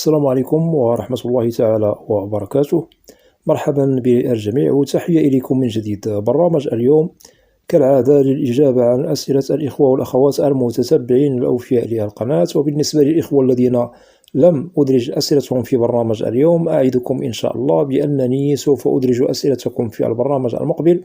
السلام عليكم ورحمة الله تعالى وبركاته. مرحبا بالجميع وتحية إليكم من جديد. برنامج اليوم كالعادة للإجابة عن أسئلة الإخوة والأخوات المتتبعين الأوفياء للقناة. وبالنسبة للإخوة الذين لم أدرج أسئلتهم في برنامج اليوم، أعدكم إن شاء الله بأنني سوف أدرج أسئلتكم في البرنامج المقبل،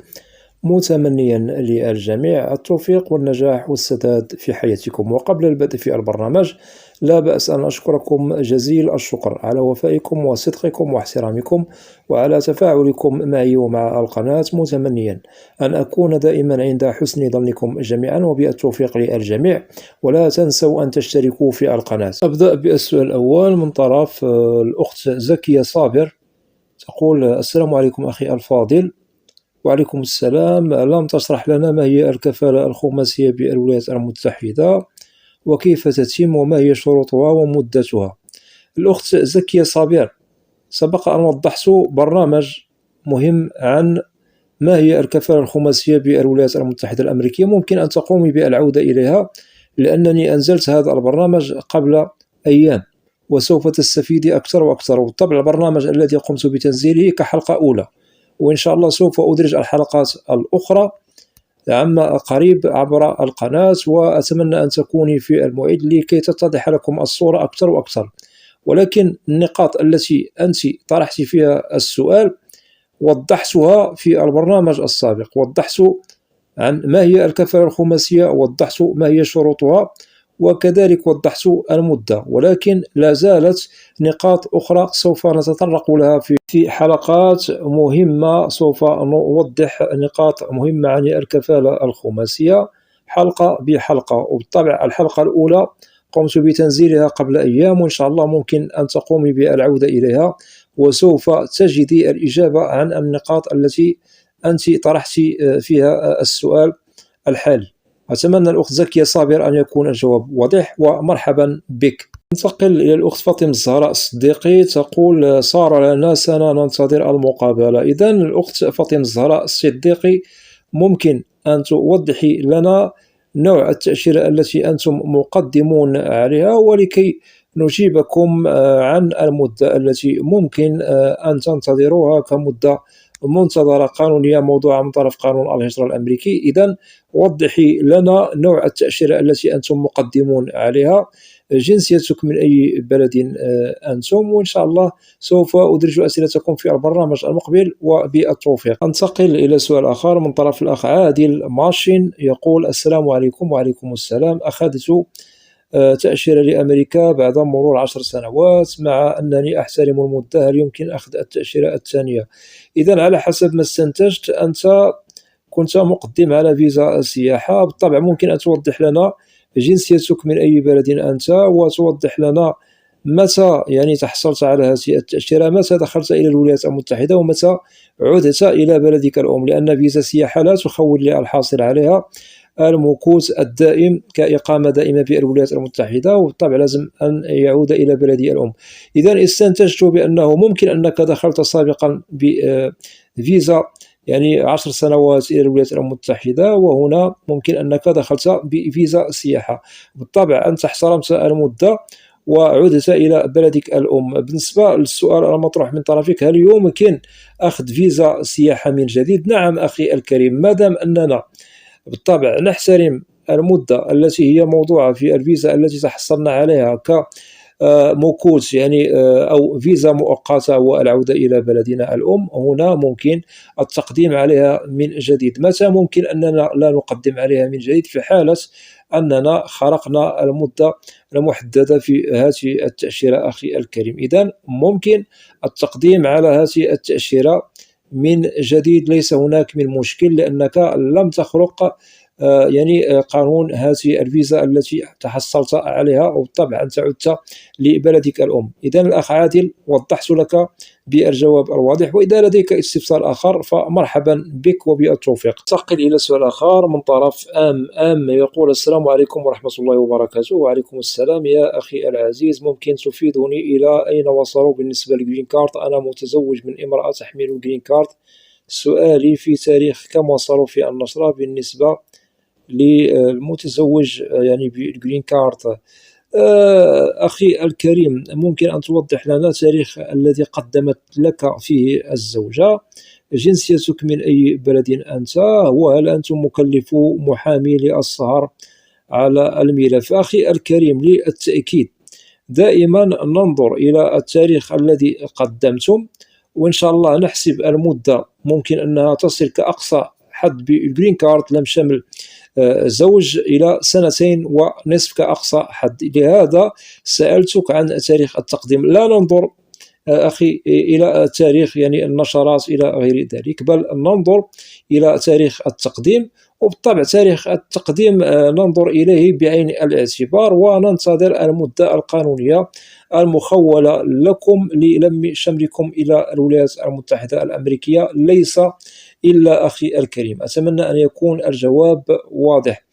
متمنيا للجميع التوفيق والنجاح والسداد في حياتكم. وقبل البدء في البرنامج، لا بأس أن أشكركم جزيل الشكر على وفائكم وصدقكم واحترامكم وعلى تفاعلكم معي ومع القناة، متمنيا أن أكون دائما عند حسن ظنكم جميعا، وبالتوفيق للجميع. ولا تنسوا أن تشتركوا في القناة. أبدأ بالسؤال الأول من طرف الأخت زكية صابر، تقول: السلام عليكم أخي الفاضل. وعليكم السلام. لم تشرح لنا ما هي الكفالة الخماسية بالولايات المتحدة، وكيف تتم، وما هي شروطها ومدتها؟ الأخت زكية صابر، سبق أن وضحت برنامج مهم عن ما هي الكفالة الخماسية بالولايات المتحدة الأمريكية. ممكن أن تقومي بالعودة إليها، لأنني أنزلت هذا البرنامج قبل أيام، وسوف تستفيدي أكثر وأكثر. وبالطبع البرنامج الذي قمت بتنزيله كحلقة أولى، وإن شاء الله سوف أدرج الحلقات الأخرى عما قريب عبر القناة، وأتمنى أن تكوني في الموعد لكي تتضح لكم الصورة أكثر وأكثر. ولكن النقاط التي أنت طرحت فيها السؤال وضحتها في البرنامج السابق. وضحت عن ما هي الكفالة الخماسية، وضحت ما هي شروطها، وكذلك وضحت المدة. ولكن لا زالت نقاط أخرى سوف نتطرق لها في حلقات مهمة. سوف نوضح نقاط مهمة عن الكفالة الخماسية حلقة بحلقة. وبالطبع الحلقة الأولى قمت بتنزيلها قبل أيام، وإن شاء الله ممكن أن تقومي بالعودة إليها، وسوف تجدي الإجابة عن النقاط التي أنت طرحت فيها السؤال الحالي. أتمنى الأخت زكية صابر أن يكون الجواب واضح، ومرحبا بك. ننتقل إلى الأخت فاطمة الزهراء الصديقي، تقول: صار لنا سنة ننتظر المقابلة. إذن الأخت فاطمة الزهراء الصديقي، ممكن أن توضحي لنا نوع التأشيرة التي أنتم مقدمون عليها، ولكي نجيبكم عن المدة التي ممكن أن تنتظروها كمدة منتظرة قانونية موضوعة من طرف قانون الهجرة الأمريكي. إذن وضحي لنا نوع التأشيرة التي أنتم مقدمون عليها، جنسيتك من أي بلد أنتم، وإن شاء الله سوف أدرج أسئلتكم في البرنامج المقبل، وبالتوفيق. أنتقل إلى سؤال آخر من طرف الأخ عادل ماشين، يقول: السلام عليكم. وعليكم السلام. أخذت تأشيرة لأمريكا بعد مرور 10 سنوات، مع أنني أحترم المدة. هل يمكن أخذ التأشيرة الثانية؟ إذن على حسب ما استنتجت، أنت كنت مقدم على فيزا سياحة. بالطبع ممكن أن توضح لنا جنسيتك من أي بلد أنت، وتوضح لنا متى تحصلت على هذه التأشيرة، متى دخلت إلى الولايات المتحدة، ومتى عدت إلى بلدك الأم، لأن فيزا سياحة لا تخول للحاصل عليها المكوث الدائم كإقامة دائمة بالولايات المتحدة، وبالطبع لازم أن يعود إلى بلده الأم. إذن استنتجت بأنه ممكن أنك دخلت سابقا بفيزا 10 سنوات إلى الولايات المتحدة، وهنا ممكن أنك دخلت بفيزا سياحة. بالطبع أنت احترمت المدة وعدت إلى بلدك الأم. بالنسبة للسؤال المطروح من طرفك، هل يمكن أخذ فيزا سياحة من جديد؟ نعم أخي الكريم، ما دام أننا بالطبع نحترم المدة التي هي موضوعة في الفيزا التي تحصلنا عليها كمكوث أو فيزا مؤقتة والعودة إلى بلدنا الأم، هنا ممكن التقديم عليها من جديد. متى ممكن أننا لا نقدم عليها من جديد؟ في حالة أننا خرقنا المدة المحددة في هذه التأشيرة أخي الكريم. إذن ممكن التقديم على هذه التأشيرة من جديد، ليس هناك من مشكل، لأنك لم تخرق قانون هذه الفيزا التي تحصلت عليها، وبالطبع أنت عدت لبلدك الأم. إذن الأخ عادل وضحت لك بالجواب الواضح، وإذا لديك استفسار آخر فمرحبا بك وبالتوفيق. انتقل إلى سؤال آخر من طرف أم يقول: السلام عليكم ورحمة الله وبركاته. وعليكم السلام. يا أخي العزيز، ممكن تفيدني إلى أين وصلوا بالنسبة للجرين كارد؟ أنا متزوج من امرأة تحمل الجرين كارد. سؤالي في تاريخ كم وصلوا في النشرة بالنسبة للمتزوج بالجرين كارد؟ أخي الكريم، ممكن أن توضح لنا تاريخ الذي قدمت لك فيه الزوجة؟ جنسيتك من أي بلد أنت؟ وهل أنتم مكلفو محامي للسهر على الملف؟ أخي الكريم، للتأكيد دائما ننظر إلى التاريخ الذي قدمتم، وإن شاء الله نحسب المدة ممكن أنها تصل كأقصى حد بالجرين كارد لم شمل زوج إلى 2.5 سنين كأقصى حد. لهذا سألتك عن تاريخ التقديم. لا ننظر أخي إلى تاريخ يعني النشرات إلى غير ذلك، بل ننظر إلى تاريخ التقديم. وبالطبع تاريخ التقديم ننظر إليه بعين الاعتبار، وننتظر المدة القانونية المخولة لكم للم شملكم إلى الولايات المتحدة الأمريكية. ليس إلا أخي الكريم، أتمنى أن يكون الجواب واضح،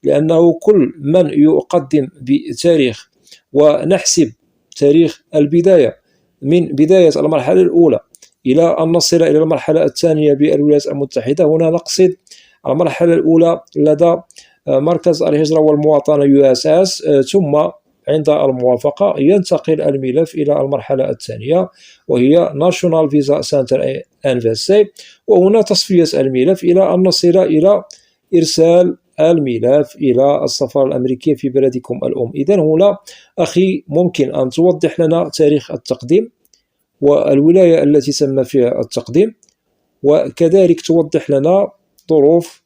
لأنه كل من يقدم بتاريخ ونحسب تاريخ البداية من بداية المرحلة الأولى إلى أن نصل إلى المرحلة الثانية بالولايات المتحدة. هنا نقصد المرحلة الأولى لدى مركز الهجرة والمواطنة USS، ثم عند الموافقة ينتقل الملف إلى المرحلة الثانية وهي National Visa Center NVC، وهنا تصفية الملف إلى أن نصل إلى إرسال الملف إلى السفارة الأمريكية في بلدكم الأم. إذن هنا أخي ممكن أن توضح لنا تاريخ التقديم والولاية التي تم فيها التقديم، وكذلك توضح لنا ظروف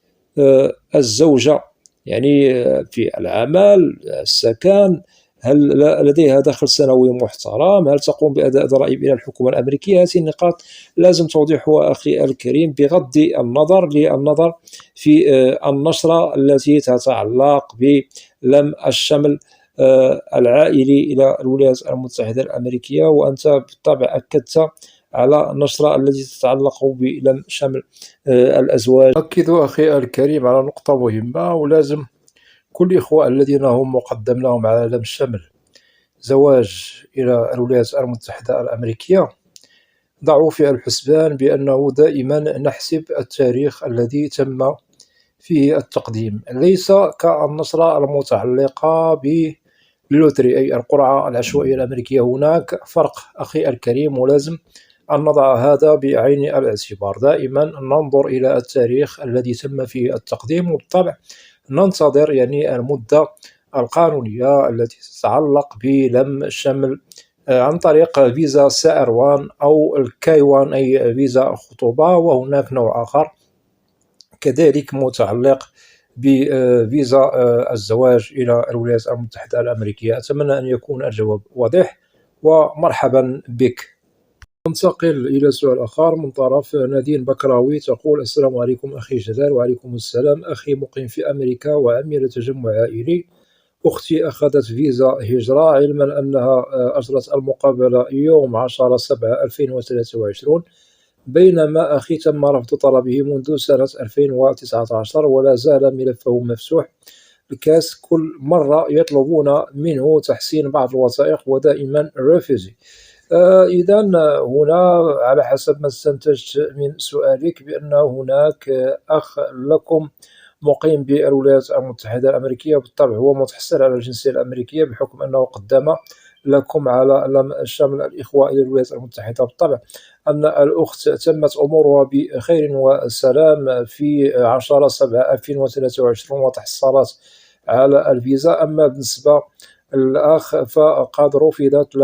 الزوجة، يعني في العمل، السكن، هل لديها دخل سنوي محترم، هل تقوم بأداء ضرائب إلى الحكومة الأمريكية. هذه النقاط لازم توضيحها أخي الكريم بغض النظر في النشرة التي تتعلق بلم الشمل العائلي إلى الولايات المتحدة الأمريكية. وأنت بالطبع أكدت على النشرة التي تتعلق بلم شمل الأزواج. أكد أخي الكريم على نقطة مهمة، ولازم كل الإخوة الذين هم مقدم لهم على لم شمل زواج إلى الولايات المتحدة الأمريكية ضعوا في الحسبان بأنه دائما نحسب التاريخ الذي تم فيه التقديم، ليس كالنشرة المتعلقة باللوتري أي القرعة العشوائية الأمريكية. هناك فرق أخي الكريم، ولازم أن نضع هذا بعين الاعتبار. دائما ننظر إلى التاريخ الذي تم فيه التقديم، وبالطبع ننتظر يعني المدة القانونية التي تتعلق بلم شمل عن طريق فيزا سائر 1 أو الكاي 1 أي فيزا خطوبة، وهناك نوع آخر كذلك متعلق بفيزا الزواج إلى الولايات المتحدة الأمريكية. أتمنى أن يكون الجواب واضح، ومرحبا بك. ننتقل إلى سؤال آخر من طرف نادين بكراوي، تقول: السلام عليكم أخي جلال. وعليكم السلام. أخي مقيم في أمريكا وعمل تجمع عائلي. أختي أخذت فيزا هجرة، علما أنها أجرت المقابلة يوم 10/7/2023، بينما أخي تم رفض طلبه منذ سنة 2019 ولا زال ملفه مفتوح الكاس. كل مرة يطلبون منه تحسين بعض الوثائق ودائما رفضي. إذا هنا على حسب ما استنتجت من سؤالك بأن هناك أخ لكم مقيم بالولايات المتحدة الأمريكية، بالطبع هو متحصل على الجنسية الأمريكية بحكم أنه قدم لكم على شمل الإخوة إلى الولايات المتحدة. بالطبع أن الأخت تمت أمورها بخير وسلام في 10/7/2023 وتحصلت على الفيزا. أما بالنسبة الأخ فقد رفضت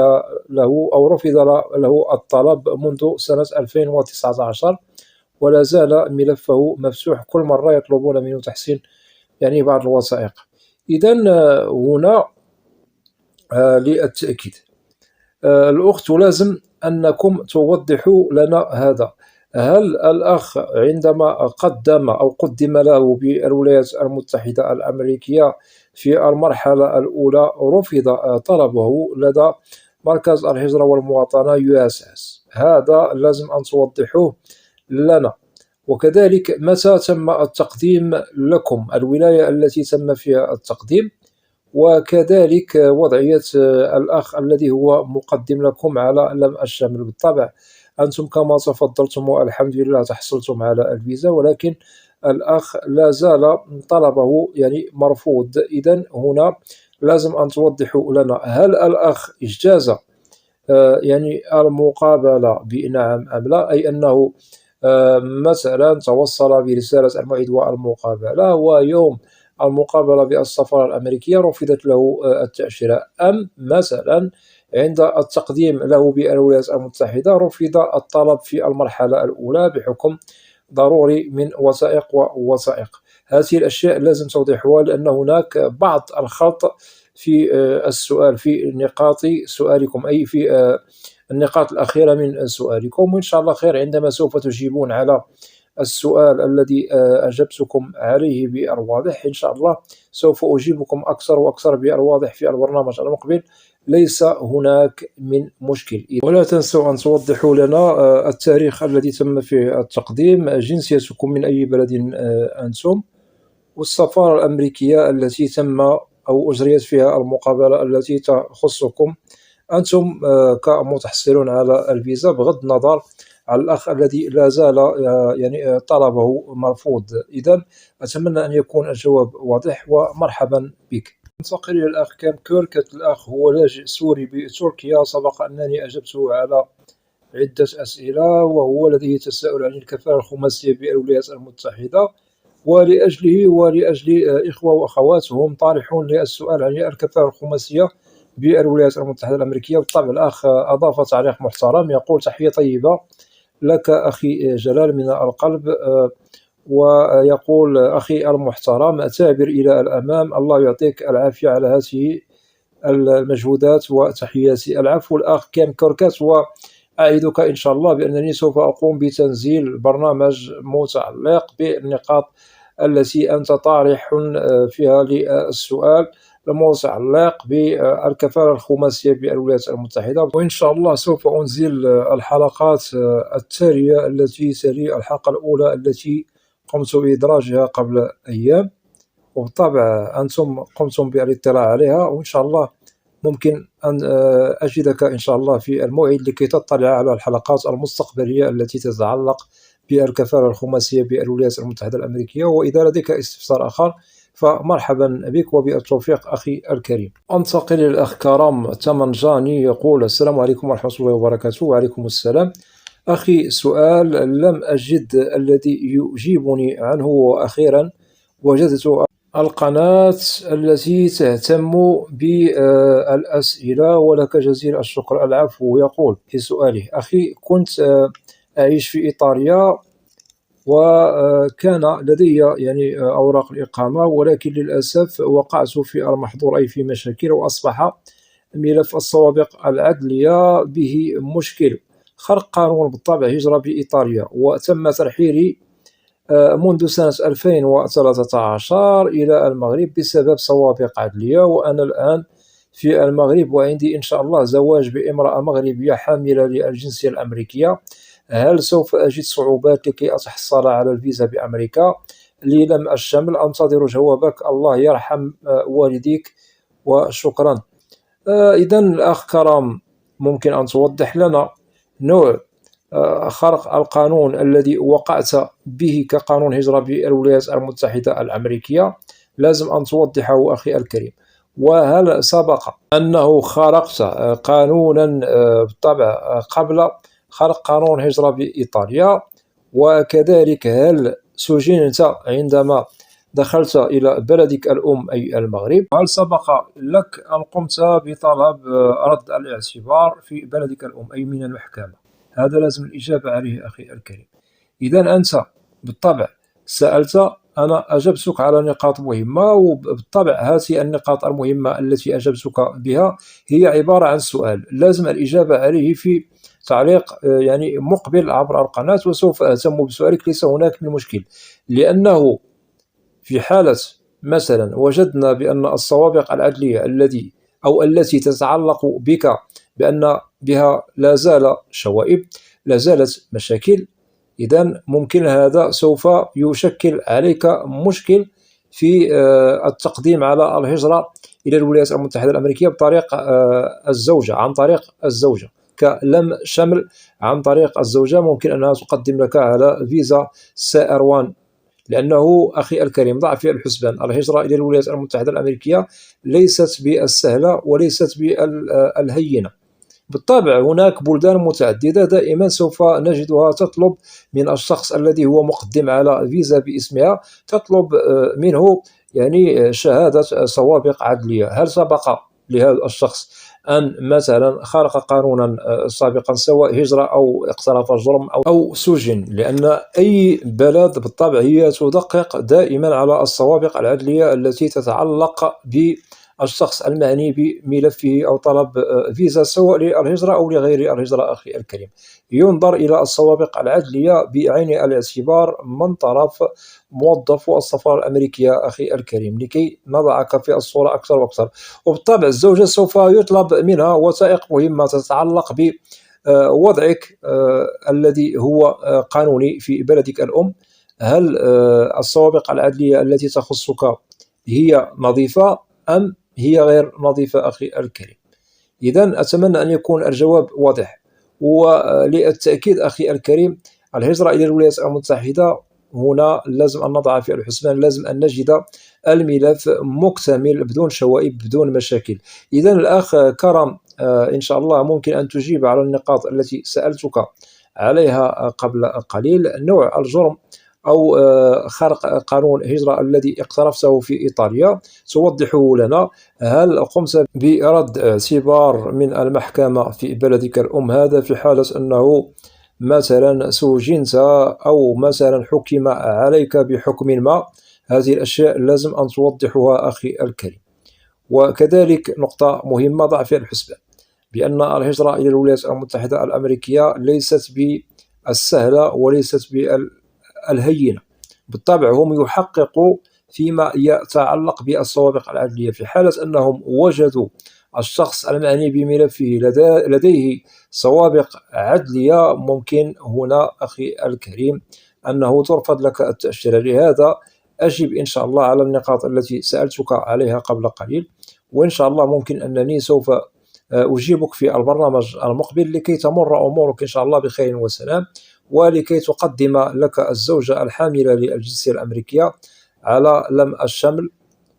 له أو رفض له الطلب منذ سنة 2019 ولا زال ملفه مفتوح، كل مرة يطلبون منه تحسين يعني بعض الوثائق. إذن هنا للتأكيد الأخت لازم أنكم توضحوا لنا هذا: هل الأخ عندما قدم أو قدم له بالولايات المتحدة الأمريكية في المرحلة الأولى رفض طلبه لدى مركز الهجرة والمواطنة USS؟ هذا لازم أن توضحوه لنا. وكذلك متى تم التقديم لكم، الولاية التي تم فيها التقديم، وكذلك وضعية الأخ الذي هو مقدم لكم على لم الشمل. بالطبع أنتم كما تفضلتم والحمد لله تحصلتم على الفيزا، ولكن الأخ لا زال طلبه يعني مرفوض. إذن هنا لازم أن توضحوا لنا هل الأخ اجتاز يعني المقابلة بنعم أم لا، أي أنه مثلا توصل برسالة الموعد والمقابلة، ويوم المقابلة بالسفارة الأمريكية رفضت له التأشيرة، أم مثلا عند التقديم له بالولايات المتحدة رفض الطلب في المرحلة الأولى بحكم ضروري من وثائق ووثائق. هذه الأشياء لازم توضيحها، لأن هناك بعض الخلط في السؤال، في نقاط سؤالكم، أي في النقاط الأخيرة من سؤالكم، وإن شاء الله خير عندما سوف تجيبون على السؤال الذي أجبتكم عليه بالواضح. إن شاء الله سوف أجيبكم أكثر وأكثر بالواضح في البرنامج المقبل، ليس هناك من مشكل. ولا تنسوا أن توضحوا لنا التاريخ الذي تم فيه التقديم، جنسيتكم من أي بلد أنتم، والسفارة الأمريكية التي تم أو أجريت فيها المقابلة التي تخصكم أنتم كمتحصلون على الفيزا، بغض النظر على الأخ الذي لا زال يعني طلبه مرفوض. إذا أتمنى أن يكون الجواب واضح، ومرحبا بك. ننتقل إلى الأخ كام كيركت. الأخ هو لاجئ سوري بتركيا، سبق أنني أجبته على عدة أسئلة، وهو لديه تساؤل عن الكفاءة الخماسية بالولايات المتحدة، ولأجله ولأجل إخوة وأخوات هم طارحون للسؤال عن الكفاءة الخماسية بالولايات المتحدة الأمريكية. بالطبع الأخ أضاف تعليق محترم، يقول: تحية طيبة لك أخي جلال من القلب، ويقول: أخي المحترم، تعبر إلى الأمام، الله يعطيك العافية على هذه المجهودات، وتحياتي. العفو الأخ كام كوركات، وأعدك إن شاء الله بأنني سوف أقوم بتنزيل برنامج متعلق بالنقاط التي أنت طارح فيها للسؤال المتعلق بالكفاءة الخماسية بالولايات المتحدة، وإن شاء الله سوف أنزل الحلقات التالية التي تلي الحلقة الأولى التي قمت بإدراجها قبل أيام، وبالطبع أنتم قمتم بالاطلاع عليها، وإن شاء الله ممكن أن أجدك إن شاء الله في الموعد لكي تطلع على الحلقات المستقبلية التي تتعلق بالكفاءة الخماسية بالولايات المتحدة الأمريكية. وإذا لديك استفسار آخر فمرحبا بك وبالتوفيق أخي الكريم. أنتقل إلى الأخ كرم تمنجاني، يقول: السلام عليكم ورحمة الله وبركاته. وعليكم السلام. أخي، سؤال لم أجد الذي يجيبني عنه، وأخيرا وجدت القناة التي تهتم بالأسئلة، ولك جزيل الشكر. العفو. يقول في سؤاله: أخي، كنت أعيش في إيطاليا، وكان لدي يعني أوراق الإقامة، ولكن للأسف وقعت في المحظور، أي في مشاكل، وأصبح ملف السوابق العدلية به مشكل، خرق قانون بالطبع هجرة بإيطاليا، وتم ترحيلي منذ سنة 2013 إلى المغرب بسبب سوابق عدلية، وأنا الآن في المغرب، وعندي إن شاء الله زواج بامرأة مغربية حاملة للجنسية الأمريكية. هل سوف أجد صعوبات لكي أتحصل على الفيزا بأمريكا؟ لي لم الشمل. أنتظر جوابك، الله يرحم والديك، وشكرا. إذا الأخ كرام، ممكن أن توضح لنا نوع خرق القانون الذي وقعت به كقانون هجرة بالولايات المتحدة الأمريكية؟ لازم أن توضحه أخي الكريم. وهل سبق أنه خرقت قانونا بالطبع قبل خرق قانون هجرة بإيطاليا؟ وكذلك هل سجنت عندما دخلت إلى بلدك الأم أي المغرب؟ هل سبق لك أن قمت بطلب رد الاعتبار في بلدك الأم أي من المحكمة؟ هذا لازم الإجابة عليه أخي الكريم. إذا أنت بالطبع سألت، أنا أجبتك على نقاط مهمة، وبالطبع هذه النقاط المهمة التي أجبتك بها هي عبارة عن سؤال لازم الإجابة عليه في تعليق يعني مقبل عبر القناة، وسوف أهتم بسؤالك، ليس هناك من مشكل. لأنه في حالة مثلا وجدنا بأن السوابق العدلية التي تتعلق بك بأن بها لا زال شوائب، لا زالت مشاكل، إذن ممكن هذا سوف يشكل عليك مشكل في التقديم على الهجرة إلى الولايات المتحدة الأمريكية بطريق الزوجة، عن طريق الزوجة، كلم شمل عن طريق الزوجة. ممكن أنها تقدم لك على فيزا سائر 1 لأنه أخي الكريم ضع في الحسبان الهجرة إلى الولايات المتحدة الأمريكية ليست بالسهلة وليست بالهينة. بالطبع هناك بلدان متعددة دائما سوف نجدها تطلب من الشخص الذي هو مقدم على فيزا باسمها، تطلب منه يعني شهادة سوابق عدلية. هل سبق لهذا الشخص أن مثلا خرق قانونا سابقا، سواء هجرة أو اقترف جرم أو سجن؟ لأن أي بلد بالطبع هي تدقق دائما على السوابق العدلية التي تتعلق بالشخص المعني بملفه أو طلب فيزا، سواء للهجرة أو لغير الهجرة. أخي الكريم، ينظر إلى السوابق العدلية بعين الاعتبار من طرف موظف السفارة الأمريكية. أخي الكريم، لكي نضعك في الصورة أكثر وأكثر، وبالطبع الزوجة سوف يطلب منها وثائق مهمة تتعلق بوضعك الذي هو قانوني في بلدك الأم. هل السوابق العدلية التي تخصك هي نظيفة أم هي غير نظيفة؟ أخي الكريم، إذن أتمنى أن يكون الجواب واضح. وللتأكيد أخي الكريم، الهجرة إلى الولايات المتحدة هنا لازم أن نضع في الحسبان، لازم أن نجد الملف مكتمل بدون شوائب بدون مشاكل. إذا الأخ كرم، إن شاء الله ممكن أن تجيب على النقاط التي سألتك عليها قبل قليل. نوع الجرم أو خرق قانون الهجرة الذي اقترفته في إيطاليا توضحه لنا. هل قمت برد اعتبار من المحكمة في بلدك الأم هذا في حالة أنه مثلا سجنت أو مثلا حكم عليك بحكم ما؟ هذه الأشياء لازم أن توضحها أخي الكريم. وكذلك نقطة مهمة ضع في الحسبان بأن الهجرة إلى الولايات المتحدة الأمريكية ليست بالسهلة وليست بالهينة. بالطبع هم يحققوا فيما يتعلق بالسوابق العدلية. في حالة أنهم وجدوا الشخص المعني بملفه لديه سوابق عدلية، ممكن هنا أخي الكريم أنه ترفض لك التأشيرة. لهذا أجب إن شاء الله على النقاط التي سألتك عليها قبل قليل، وإن شاء الله ممكن أنني سوف أجيبك في البرنامج المقبل لكي تمر أمورك إن شاء الله بخير وسلام، ولكي تقدم لك الزوجة الحاملة للجنسية الأمريكية على لم الشمل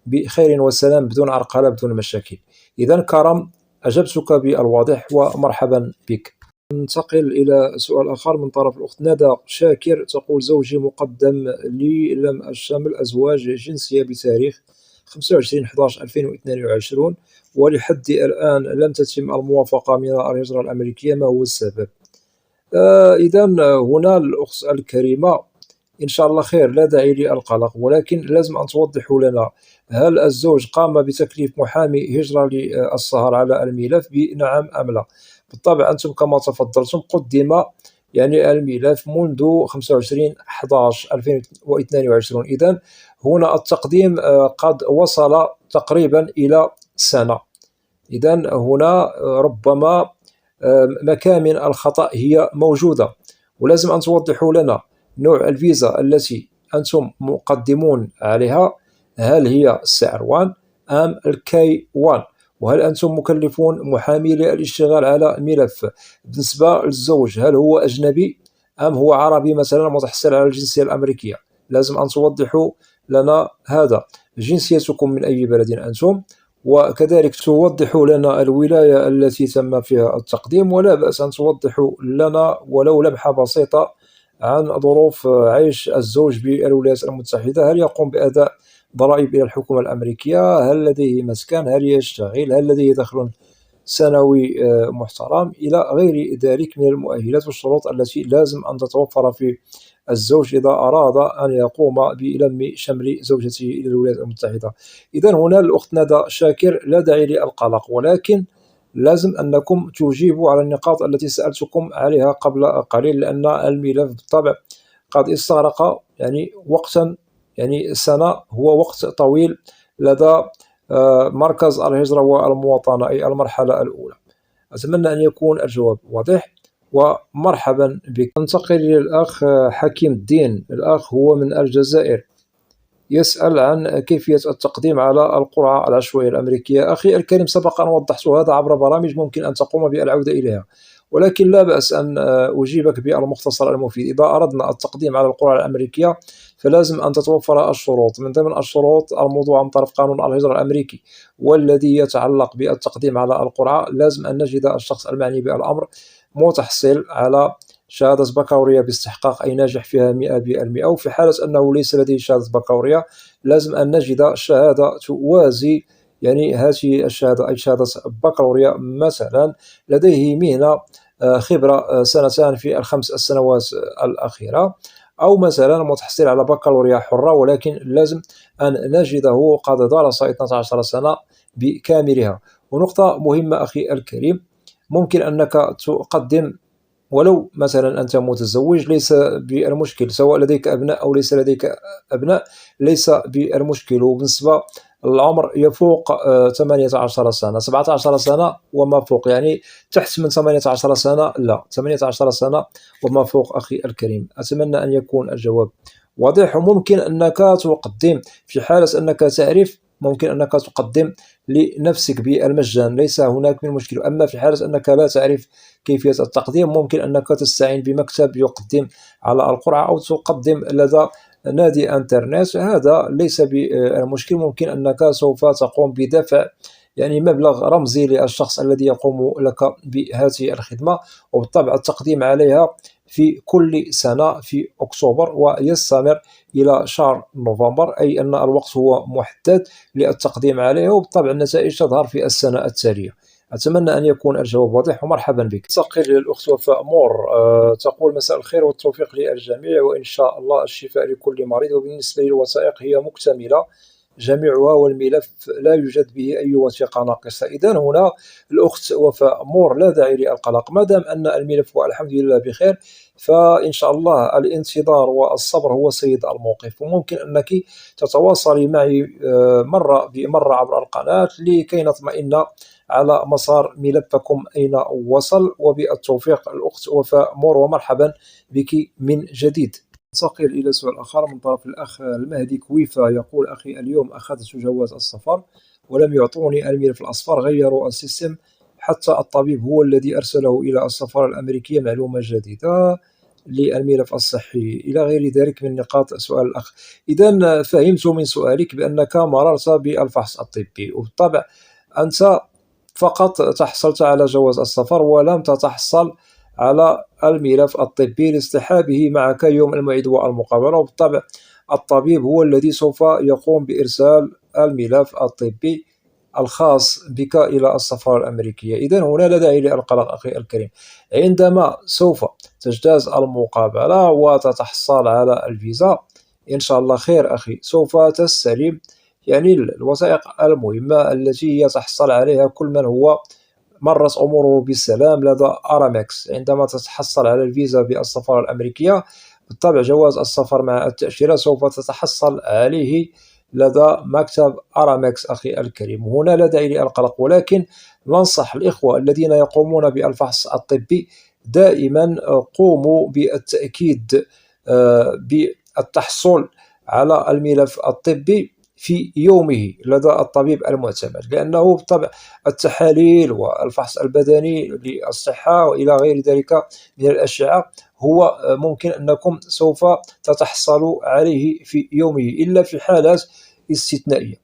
بخير وسلام بدون عرقلة بدون مشاكل. إذا كرم، أجبتك بالواضح ومرحبا بك. ننتقل إلى سؤال آخر من طرف الأخت ندى شاكر، تقول: زوجي مقدم لي لم الشمل أزواج جنسية بتاريخ 25/11/2022 ولحد الآن لم تتم الموافقة من الهجرة الأمريكية، ما هو السبب؟ إذا هنا الأخت الكريمة إن شاء الله خير، لا داعي للقلق، ولكن لازم أن توضحوا لنا هل الزوج قام بتكليف محامي هجرة للسهر على الملف بنعم أم لا؟ بالطبع أنتم كما تفضلتم قدم يعني الملف منذ 25/11/2022، إذا هنا التقديم قد وصل تقريبا إلى سنة. إذا هنا ربما مكامن الخطأ هي موجودة، ولازم أن توضحوا لنا نوع الفيزا التي أنتم مقدمون عليها، هل هي CR1 أم الكي 1؟ وهل أنتم مكلفون محامي للاشتغال على ملف؟ بالنسبة للزوج، هل هو أجنبي أم هو عربي مثلا متحصل على الجنسية الأمريكية؟ لازم أن توضحوا لنا هذا. جنسيتكم من أي بلد أنتم؟ وكذلك توضحوا لنا الولاية التي تم فيها التقديم، ولا بأس أن توضحوا لنا ولو لمحة بسيطة عن ظروف عيش الزوج بالولايات المتحدة. هل يقوم بأداء ضرائب إلى الحكومة الأمريكية؟ هل لديه مسكن؟ هل يشتغل؟ هل لديه دخل سنوي محترم؟ إلى غير ذلك من المؤهلات والشروط التي لازم أن تتوفر في الزوج إذا أراد أن يقوم بلم شمل زوجته إلى الولايات المتحدة. إذا هنا الأخت ندى شاكر، لا داعي للقلق، ولكن لازم أنكم تجيبوا على النقاط التي سألتكم عليها قبل قليل، لأن الملف بالطبع قد استغرق يعني وقتا، يعني سنة هو وقت طويل لدى مركز الهجرة والمواطنة أي المرحلة الأولى. أتمنى أن يكون الجواب واضح، ومرحبا بك. ننتقل إلى الأخ حكيم الدين. الأخ هو من الجزائر، يسأل عن كيفية التقديم على القرعة العشوائية الأمريكية. أخي الكريم، سبق أن وضحت هذا عبر برامج ممكن أن تقوم بالعودة إليها، ولكن لا بأس أن أجيبك بالمختصر المفيد. إذا أردنا التقديم على القرعة الأمريكية فلازم أن تتوفر الشروط. من ضمن الشروط الموضوعة من طرف قانون الهجرة الأمريكي، والذي يتعلق بالتقديم على القرعة. لازم أن نجد الشخص المعني بالأمر متحصل على شهادة بكالوريا باستحقاق أي ناجح فيها 100%. وفي حالة أنه ليس لديه شهادة بكالوريا لازم أن نجد شهادة توازي يعني هذه الشهادة، أي شهادة بكالوريا مثلا لديه مهنة خبرة سنتان في الخمس السنوات الأخيرة، أو مثلا متحصل على بكالوريا حرة ولكن لازم أن نجده قد درس 12 سنة بكاملها. ونقطة مهمة أخي الكريم، ممكن أنك تقدم ولو مثلا أنت متزوج، ليس بالمشكل، سواء لديك أبناء أو ليس لديك أبناء ليس بالمشكل. وبالنسبة العمر يفوق 18 سنة، 17 سنة وما فوق، يعني تحت من 18 سنة لا، 18 سنة وما فوق أخي الكريم. أتمنى أن يكون الجواب واضح. وممكن أنك تقدم في حالة أنك تعرف، ممكن أنك تقدم لنفسك بالمجان، ليس هناك من مشكل. أما في حالة أنك لا تعرف كيفية التقديم، ممكن أنك تستعين بمكتب يقدم على القرعة، أو تقدم لدى نادي انترنت، هذا ليس بالمشكل. ممكن أنك سوف تقوم بدفع يعني مبلغ رمزي للشخص الذي يقوم لك بهذه الخدمة، وبالطبع التقديم عليها في كل سنة في أكتوبر ويستمر إلى شهر نوفمبر، أي أن الوقت هو محدد للتقديم عليه، وبالطبع النتائج تظهر في السنة التالية. أتمنى أن يكون الجواب واضح ومرحبا بك. تقل الأخت وفاء مور تقول: مساء الخير والتوفيق للجميع وإن شاء الله الشفاء لكل مريض. وبالنسبة للوثائق هي مكتملة جميعها، والملف لا يوجد به أي وثيقة ناقصة. إذا هنا الأخت وفاء مور لا داعي للقلق، ما دام أن الملف والحمد لله بخير، فإن شاء الله الانتظار والصبر هو سيد الموقف. وممكن أنك تتواصلي معي مرة بمرة عبر القناة لكي نطمئن على مسار ملفكم أين وصل. وبالتوفيق الأخت وفاء مور، ومرحبا بك من جديد. ننتقل إلى سؤال آخر من طرف الأخ المهدي كويفا، يقول: أخي اليوم أخذت جواز السفر ولم يعطوني الملف الأصفر، غيروا السيستم، حتى الطبيب هو الذي أرسله إلى السفارة الأمريكية معلومة جديدة للملف الصحي إلى غير ذلك من نقاط سؤال الأخ. إذا فهمت من سؤالك بأنك مررت بالفحص الطبي، وبالطبع أنت فقط تحصلت على جواز السفر ولم تتحصل على الملف الطبي لاصطحابه معك يوم الموعد والمقابلة، وبالطبع الطبيب هو الذي سوف يقوم بإرسال الملف الطبي الخاص بك إلى السفارة الأمريكية. إذن هنا لا داعي للقلق أخي الكريم. عندما سوف تجتاز المقابلة وتتحصل على الفيزا إن شاء الله خير أخي، سوف تستلم يعني الوثائق المهمة التي يتحصل عليها كل من هو مرت أموره بالسلام لدى أرامكس. عندما تتحصل على الفيزا بالسفارة الأمريكية، بالطبع جواز السفر مع التأشيرة سوف تتحصل عليه لدى مكتب أرامكس أخي الكريم. هنا لا داعي للقلق، ولكن ننصح الإخوة الذين يقومون بالفحص الطبي دائما قوموا بالتأكيد بالتحصل على الملف الطبي في يومه لدى الطبيب المعتمد، لأنه بالطبع التحاليل والفحص البدني للصحة وإلى غير ذلك من الأشعة هو ممكن أنكم سوف تتحصلوا عليه في يومه إلا في حالات استثنائية.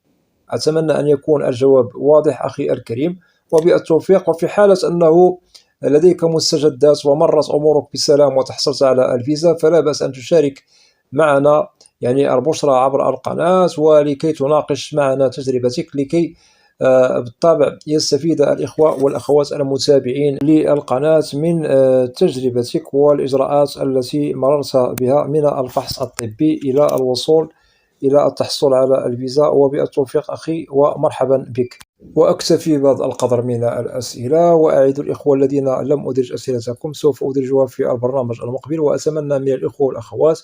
أتمنى أن يكون الجواب واضح أخي الكريم، وبالتوفيق. وفي حالة أنه لديك مستجدات ومرت أمورك بسلام وتحصلت على الفيزا، فلا بأس أن تشارك معنا يعني البشرى عبر القناة، ولكي تناقش معنا تجربتك، لكي بالطبع يستفيد الإخوة والأخوات المتابعين للقناة من تجربتك والإجراءات التي مررت بها من الفحص الطبي إلى الوصول إلى التحصل على الفيزا. وبالتوفيق أخي ومرحبا بك. وأكتفي بهذا القدر من الأسئلة، وأعد الإخوة الذين لم أدرج أسئلتكم سوف أدرجها في البرنامج المقبل. وأتمنى من الإخوة والأخوات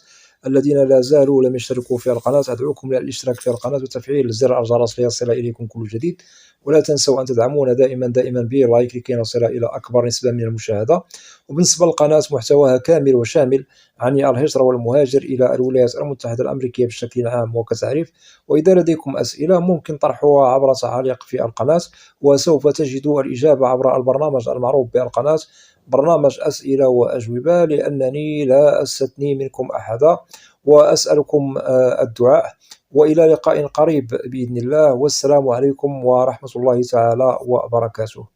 الذين لا زالوا لم يشتركوا في القناة، أدعوكم للاشتراك في القناة وتفعيل زر الجرس ليصل إليكم كل جديد. ولا تنسوا أن تدعمونا دائما بلايك لكي نصل إلى أكبر نسبة من المشاهدة. وبالنسبة للقناة محتواها كامل وشامل عن الهجرة والمهاجر إلى الولايات المتحدة الأمريكية بشكل عام وكتعريف. وإذا لديكم أسئلة ممكن طرحها عبر تعليق في القناة، وسوف تجدوا الإجابة عبر البرنامج المعروف بالقناة، برنامج أسئلة وأجوبة، لأنني لا أستثني منكم أحدا. وأسألكم الدعاء، وإلى لقاء قريب بإذن الله، والسلام عليكم ورحمة الله تعالى وبركاته.